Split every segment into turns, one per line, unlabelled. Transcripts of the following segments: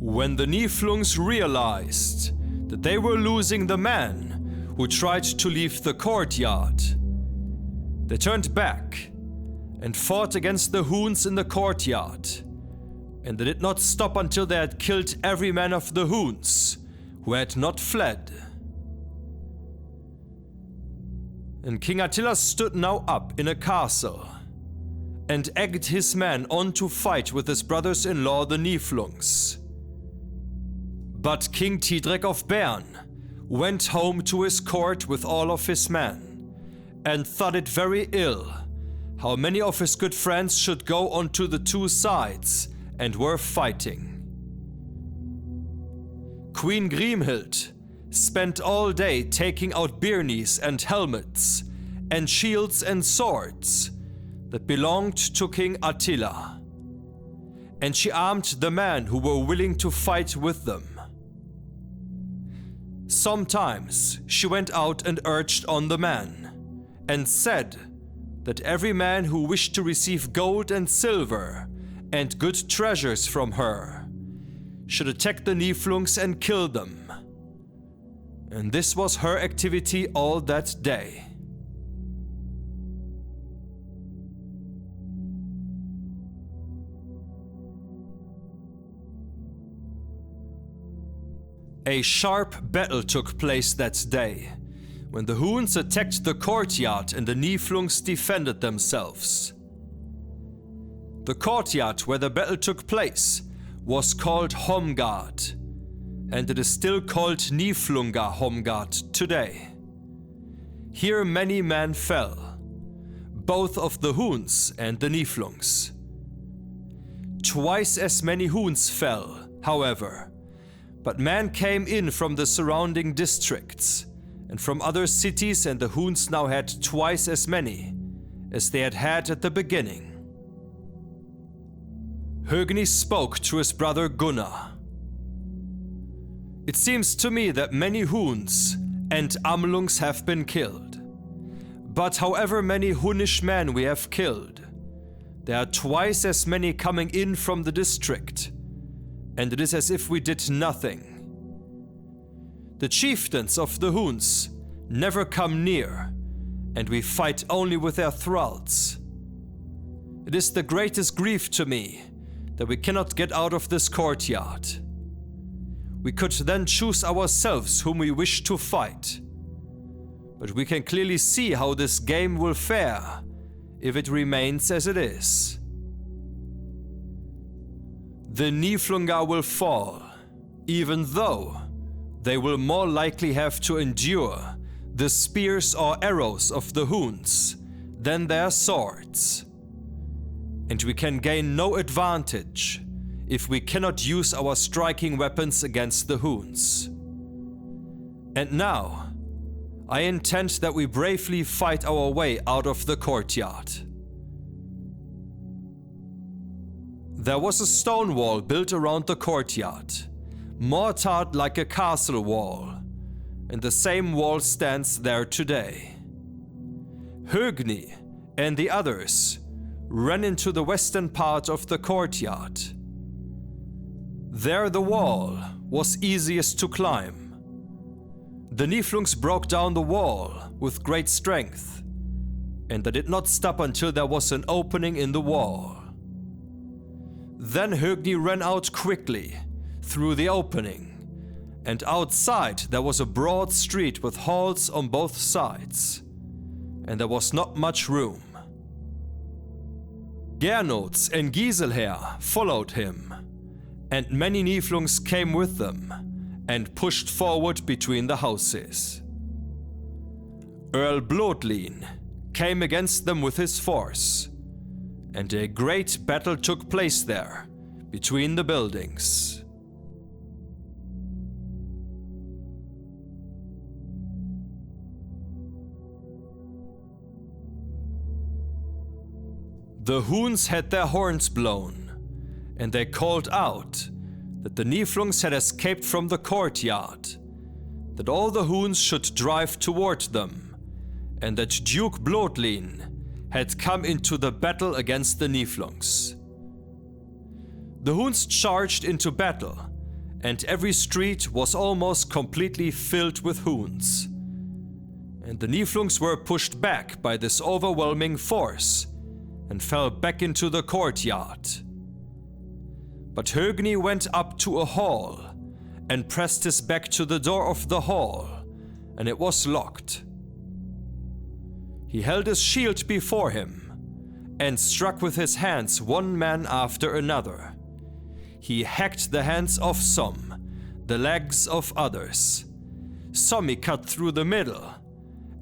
When the Niflungs realized that they were losing the man who tried to leave the courtyard, they turned back and fought against the Huns in the courtyard, and they did not stop until they had killed every man of the Huns who had not fled. And King Attila stood now up in a castle and egged his men on to fight with his brothers-in-law the Niflungs. But King Thidrekssaga of Bern went home to his court with all of his men, and thought it very ill how many of his good friends should go onto the two sides and were fighting. Queen Grimhild spent all day taking out byrnies and helmets and shields and swords that belonged to King Attila, and she armed the men who were willing to fight with them. Sometimes she went out and urged on the men, and said that every man who wished to receive gold and silver and good treasures from her should attack the Niflungs and kill them. And this was her activity all that day. A sharp battle took place that day, when the Huns attacked the courtyard and the Niflungs defended themselves. The courtyard where the battle took place was called Homgard, and it is still called Niflungar-Homgard today. Here many men fell, both of the Huns and the Niflungs. Twice as many Huns fell, however, but men came in from the surrounding districts and from other cities, and the Huns now had twice as many as they had had at the beginning. Högni spoke to his brother Gunnar. It seems to me that many Huns and Amlungs have been killed, but however many Hunnish men we have killed, there are twice as many coming in from the district, and it is as if we did nothing. The chieftains of the Huns never come near, and we fight only with their thralls. It is the greatest grief to me that we cannot get out of this courtyard. We could then choose ourselves whom we wish to fight, but we can clearly see how this game will fare if it remains as it is. The Niflungar will fall, even though they will more likely have to endure the spears or arrows of the Huns than their swords. And we can gain no advantage if we cannot use our striking weapons against the Huns. And now, I intend that we bravely fight our way out of the courtyard. There was a stone wall built around the courtyard, mortared like a castle wall, and the same wall stands there today. Högni and the others ran into the western part of the courtyard. There the wall was easiest to climb. The Niflungs broke down the wall with great strength, and they did not stop until there was an opening in the wall. Then Högni ran out quickly through the opening, and outside there was a broad street with halls on both sides, and there was not much room. Gernot and Giselher followed him, and many Niflungs came with them and pushed forward between the houses. Earl Blodlin came against them with his force, and a great battle took place there between the buildings. The Huns had their horns blown, and they called out that the Niflungs had escaped from the courtyard, that all the Huns should drive toward them, and that Duke Blodlin had come into the battle against the Niflungs. The Huns charged into battle and every street was almost completely filled with Huns. And the Niflungs were pushed back by this overwhelming force and fell back into the courtyard. But Högni went up to a hall and pressed his back to the door of the hall, and it was locked. He held his shield before him and struck with his hands one man after another. He hacked the hands of some, the legs of others. Some he cut through the middle,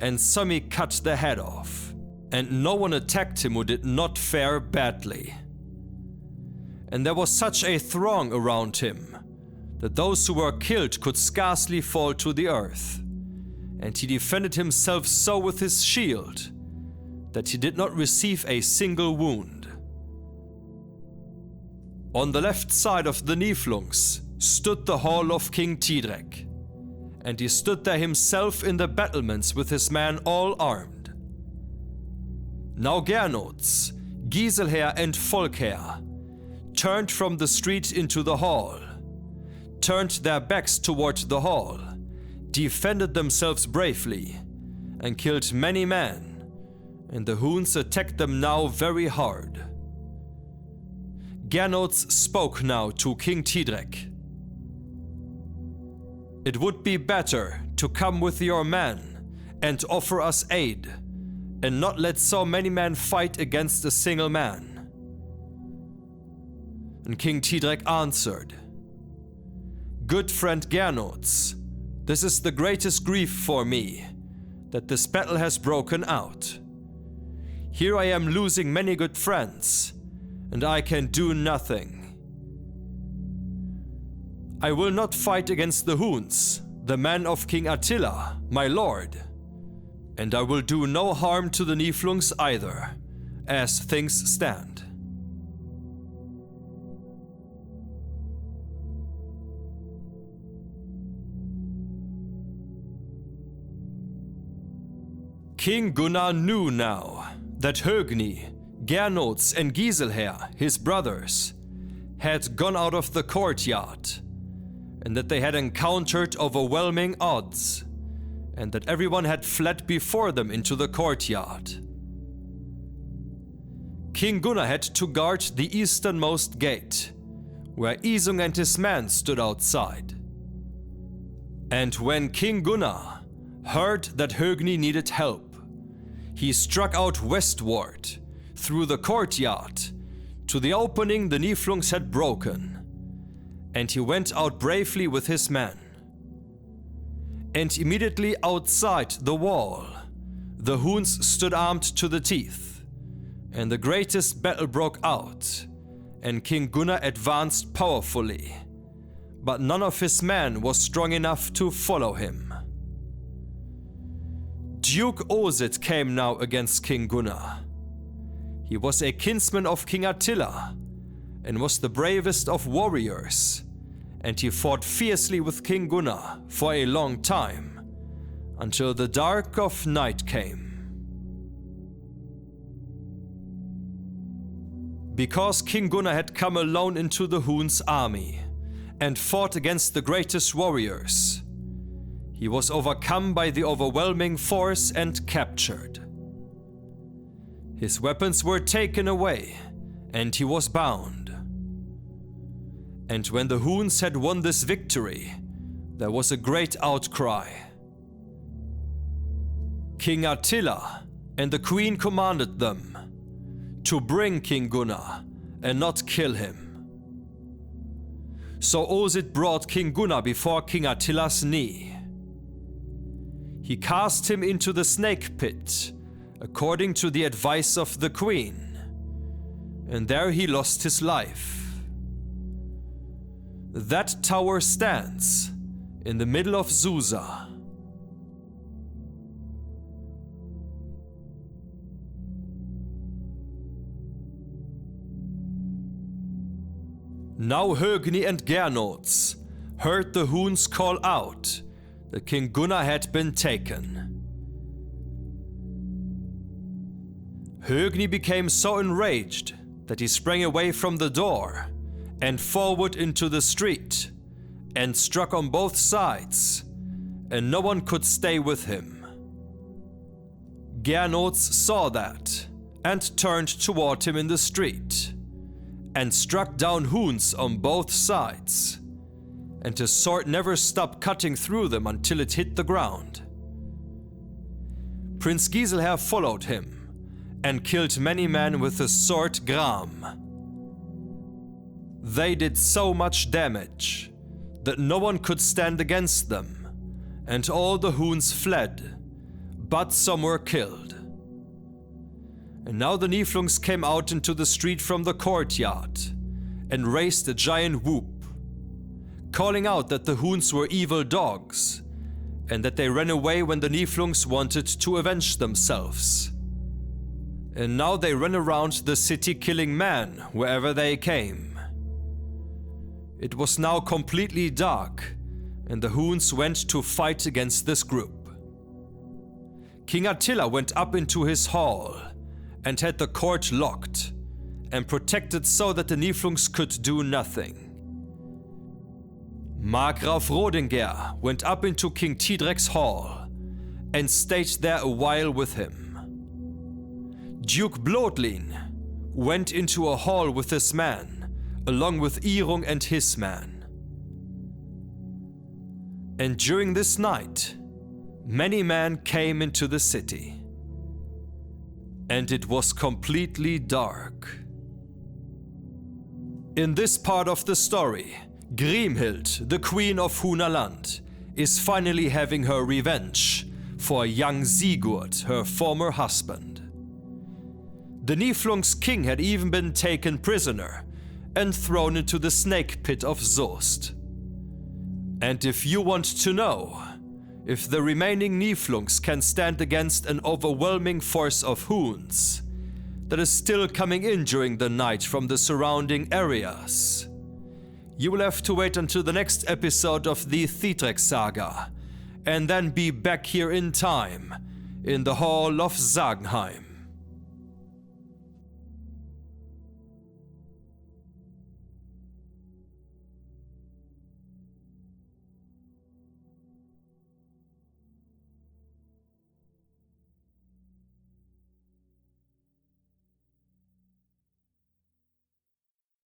and some he cut the head off. And no one attacked him who did not fare badly. And there was such a throng around him that those who were killed could scarcely fall to the earth. And he defended himself so with his shield that he did not receive a single wound. On the left side of the Niflungs stood the hall of King Didrik, and he stood there himself in the battlements with his men all armed. Now Gernot's, Giselher and Volkher turned from the street into the hall, turned their backs toward the hall, defended themselves bravely, and killed many men, and the Huns attacked them now very hard. Gernot's spoke now to King Didrik. It would be better to come with your men and offer us aid, and not let so many men fight against a single man. And King Didrik answered, Good friend Gernot's, this is the greatest grief for me, that this battle has broken out. Here I am losing many good friends, and I can do nothing. I will not fight against the Huns, the men of King Attila, my lord, and I will do no harm to the Niflungs either, as things stand. King Gunnar knew now that Högni, Gernot's and Giselher, his brothers, had gone out of the courtyard, and that they had encountered overwhelming odds, and that everyone had fled before them into the courtyard. King Gunnar had to guard the easternmost gate, where Isung and his men stood outside. And when King Gunnar heard that Högni needed help, he struck out westward, through the courtyard, to the opening the Niflungs had broken, and he went out bravely with his men. And immediately outside the wall, the Huns stood armed to the teeth, and the greatest battle broke out, and King Gunnar advanced powerfully, but none of his men was strong enough to follow him. Duke Osid came now against King Gunnar. He was a kinsman of King Attila, and was the bravest of warriors, and he fought fiercely with King Gunnar for a long time, until the dark of night came. Because King Gunnar had come alone into the Huns' army, and fought against the greatest warriors, he was overcome by the overwhelming force and captured. His weapons were taken away, and he was bound. And when the Huns had won this victory, there was a great outcry. King Attila and the queen commanded them to bring King Gunnar and not kill him. So Osid brought King Gunnar before King Attila's knee. He cast him into the snake pit, according to the advice of the queen, and there he lost his life. That tower stands in the middle of Susa. Now Högni and Gernot's heard the Huns call out that King Gunnar had been taken. Högni became so enraged that he sprang away from the door and forward into the street, and struck on both sides, and no one could stay with him. Gernot saw that, and turned toward him in the street, and struck down Huns on both sides, and his sword never stopped cutting through them until it hit the ground. Prince Giselher followed him, and killed many men with his sword Gram. They did so much damage that no one could stand against them, and all the Huns fled, but some were killed. And now the Niflungs came out into the street from the courtyard, and raised a giant whoop, calling out that the Huns were evil dogs, and that they ran away when the Niflungs wanted to avenge themselves. And now they ran around the city killing men wherever they came. It was now completely dark, and the Huns went to fight against this group. King Attila went up into his hall, and had the court locked, and protected so that the Niflungs could do nothing. Markgraf Rodinger went up into King Thidrek's hall, and stayed there a while with him. Duke Blodlin went into a hall with his men, along with Irung and his men. And during this night, many men came into the city, and it was completely dark. In this part of the story, Grimhild, the queen of Hunaland, is finally having her revenge for young Sigurd, her former husband. The Niflungs' king had even been taken prisoner and thrown into the snake pit of Soest. And if you want to know if the remaining Niflungs can stand against an overwhelming force of Huns that is still coming in during the night from the surrounding areas, you will have to wait until the next episode of the Thidrekssaga, and then be back here in time, in the Hall of Sagenheim.